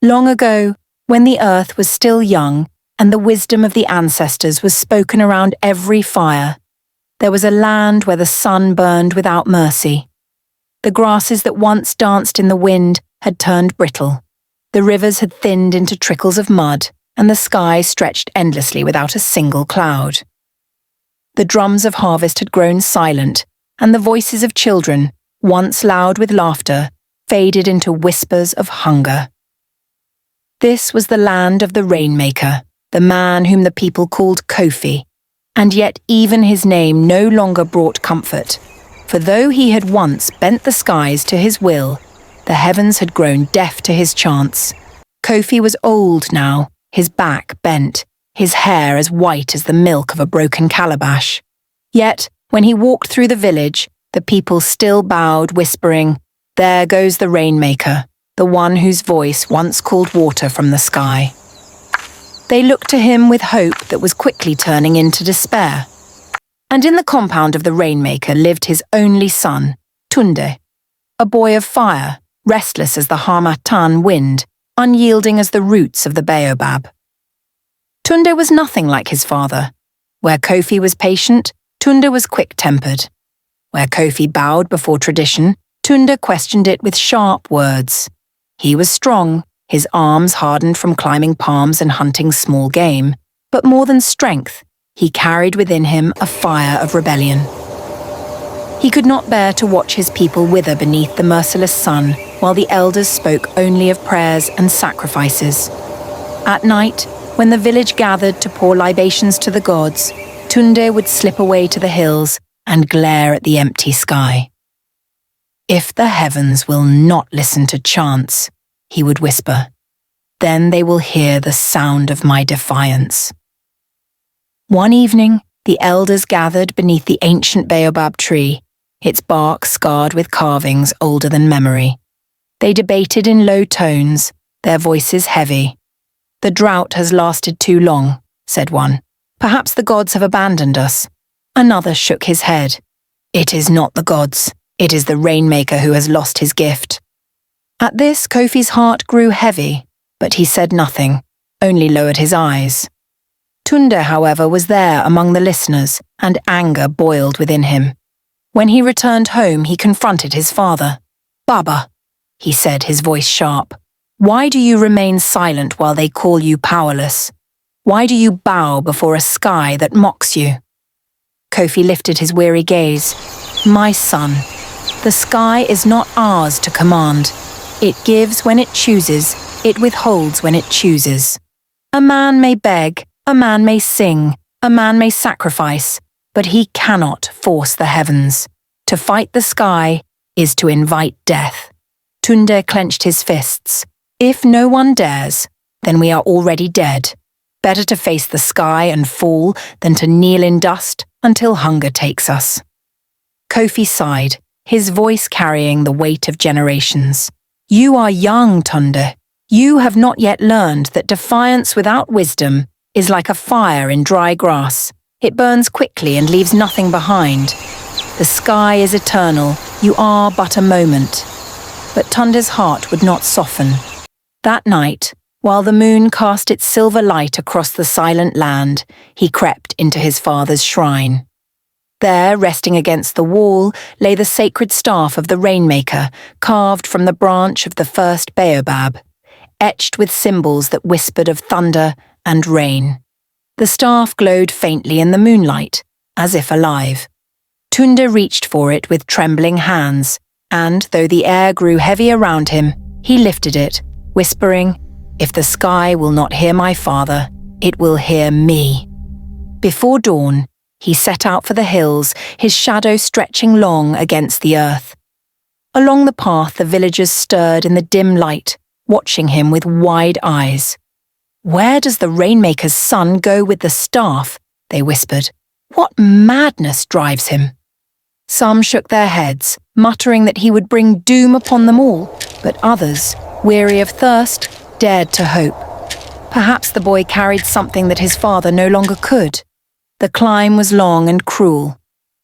Long ago, when the earth was still young and the wisdom of the ancestors was spoken around every fire, there was a land where the sun burned without mercy. The grasses that once danced in the wind had turned brittle. The rivers had thinned into trickles of mud, and the sky stretched endlessly without a single cloud. The drums of harvest had grown silent, and the voices of children, once loud with laughter, faded into whispers of hunger. This was the land of the Rainmaker, the man whom the people called Kofi, and yet even his name no longer brought comfort, for though he had once bent the skies to his will, the heavens had grown deaf to his chants. Kofi was old now, his back bent, his hair as white as the milk of a broken calabash. Yet, when he walked through the village, the people still bowed, whispering, "There goes the Rainmaker, the one whose voice once called water from the sky." They looked to him with hope that was quickly turning into despair. And in the compound of the Rainmaker lived his only son, Tunde, a boy of fire, restless as the Harmattan wind, unyielding as the roots of the baobab. Tunde was nothing like his father. Where Kofi was patient, Tunde was quick-tempered. Where Kofi bowed before tradition, Tunde questioned it with sharp words. He was strong, his arms hardened from climbing palms and hunting small game, but more than strength, he carried within him a fire of rebellion. He could not bear to watch his people wither beneath the merciless sun, while the elders spoke only of prayers and sacrifices. At night, when the village gathered to pour libations to the gods, Tunde would slip away to the hills and glare at the empty sky. "If the heavens will not listen to chants," he would whisper, "then they will hear the sound of my defiance." One evening, the elders gathered beneath the ancient baobab tree, its bark scarred with carvings older than memory. They debated in low tones, their voices heavy. "The drought has lasted too long," said one. "Perhaps the gods have abandoned us." Another shook his head. "It is not the gods. It is the Rainmaker who has lost his gift." At this, Kofi's heart grew heavy, but he said nothing, only lowered his eyes. Tunde, however, was there among the listeners, and anger boiled within him. When he returned home, he confronted his father. "Baba," he said, his voice sharp, "why do you remain silent while they call you powerless? Why do you bow before a sky that mocks you?" Kofi lifted his weary gaze. "My son, the sky is not ours to command. It gives when it chooses, it withholds when it chooses. A man may beg, a man may sing, a man may sacrifice, but he cannot force the heavens. To fight the sky is to invite death." Tunde clenched his fists. "If no one dares, then we are already dead. Better to face the sky and fall than to kneel in dust until hunger takes us." Kofi sighed, his voice carrying the weight of generations. "You are young, Tunde. You have not yet learned that defiance without wisdom is like a fire in dry grass. It burns quickly and leaves nothing behind. The sky is eternal, you are but a moment." But Tunde's heart would not soften. That night, while the moon cast its silver light across the silent land, he crept into his father's shrine. There, resting against the wall, lay the sacred staff of the Rainmaker, carved from the branch of the first baobab, etched with symbols that whispered of thunder and rain. The staff glowed faintly in the moonlight, as if alive. Tunde reached for it with trembling hands, and though the air grew heavy around him, he lifted it, whispering, "If the sky will not hear my father, it will hear me." Before dawn, he set out for the hills, his shadow stretching long against the earth. Along the path, the villagers stirred in the dim light, watching him with wide eyes. "Where does the Rainmaker's son go with the staff?" they whispered. "What madness drives him?" Some shook their heads, muttering that he would bring doom upon them all, but others, weary of thirst, dared to hope. Perhaps the boy carried something that his father no longer could. The climb was long and cruel.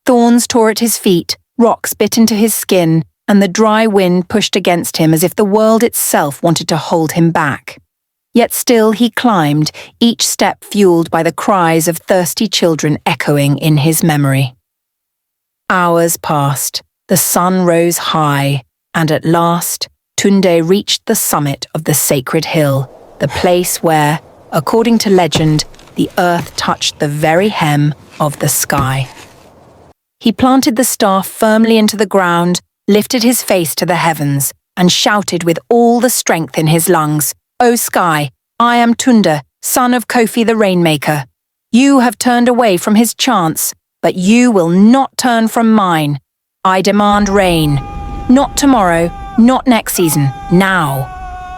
Thorns tore at his feet, rocks bit into his skin, and the dry wind pushed against him as if the world itself wanted to hold him back. Yet still he climbed, each step fueled by the cries of thirsty children echoing in his memory. Hours passed, the sun rose high, and at last, Tunde reached the summit of the sacred hill, the place where, according to legend, the earth touched the very hem of the sky. He planted the staff firmly into the ground, lifted his face to the heavens, and shouted with all the strength in his lungs, "O sky, I am Tunde, son of Kofi the Rainmaker. You have turned away from his chants, but you will not turn from mine. I demand rain. Not tomorrow, not next season, now."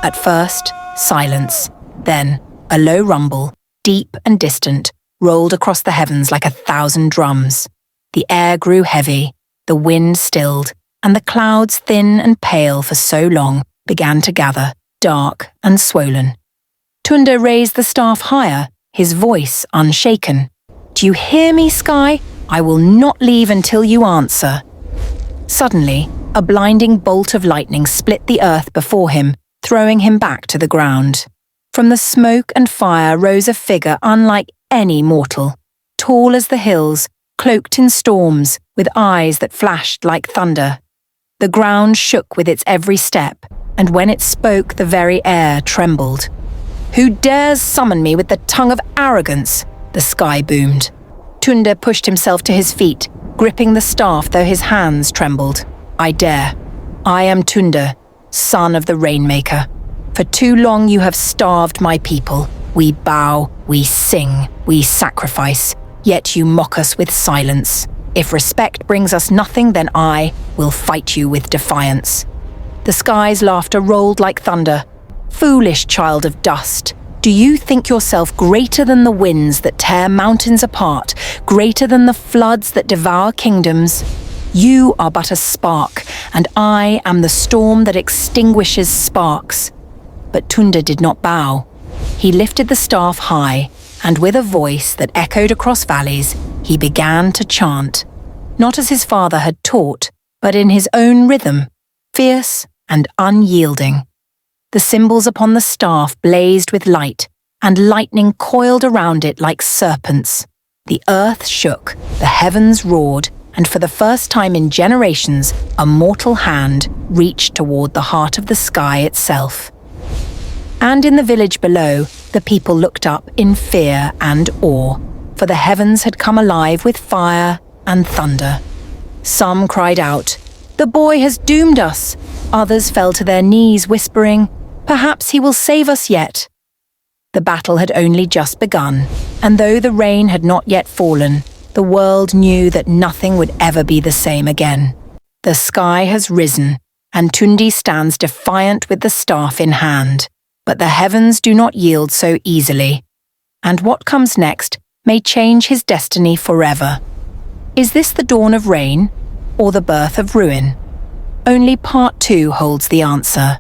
At first, silence. Then, a low rumble, deep and distant, rolled across the heavens like 1,000 drums. The air grew heavy, the wind stilled, and the clouds, thin and pale for so long, began to gather, dark and swollen. Tunde raised the staff higher, his voice unshaken. "Do you hear me, sky? I will not leave until you answer." Suddenly, a blinding bolt of lightning split the earth before him, throwing him back to the ground. From the smoke and fire rose a figure unlike any mortal, tall as the hills, cloaked in storms, with eyes that flashed like thunder. The ground shook with its every step, and when it spoke, the very air trembled. "Who dares summon me with the tongue of arrogance?" the sky boomed. Tunde pushed himself to his feet, gripping the staff though his hands trembled. "I dare. I am Tunde, son of the Rainmaker. For too long you have starved my people. We bow, we sing, we sacrifice, yet you mock us with silence. If respect brings us nothing, then I will fight you with defiance." The sky's laughter rolled like thunder. "Foolish child of dust, do you think yourself greater than the winds that tear mountains apart, greater than the floods that devour kingdoms? You are but a spark, and I am the storm that extinguishes sparks." But Tunde did not bow. He lifted the staff high, and with a voice that echoed across valleys, he began to chant, not as his father had taught, but in his own rhythm, fierce and unyielding. The symbols upon the staff blazed with light, and lightning coiled around it like serpents. The earth shook, the heavens roared, and for the first time in generations, a mortal hand reached toward the heart of the sky itself. And in the village below, the people looked up in fear and awe, for the heavens had come alive with fire and thunder. Some cried out, "The boy has doomed us!" Others fell to their knees, whispering, "Perhaps he will save us yet." The battle had only just begun, and though the rain had not yet fallen, the world knew that nothing would ever be the same again. The sky has risen, and Tunde stands defiant with the staff in hand. But the heavens do not yield so easily, and what comes next may change his destiny forever. Is this the dawn of rain, or the birth of ruin? Only part 2 holds the answer.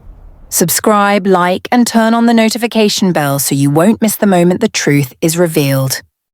Subscribe, like, and turn on the notification bell so you won't miss the moment the truth is revealed.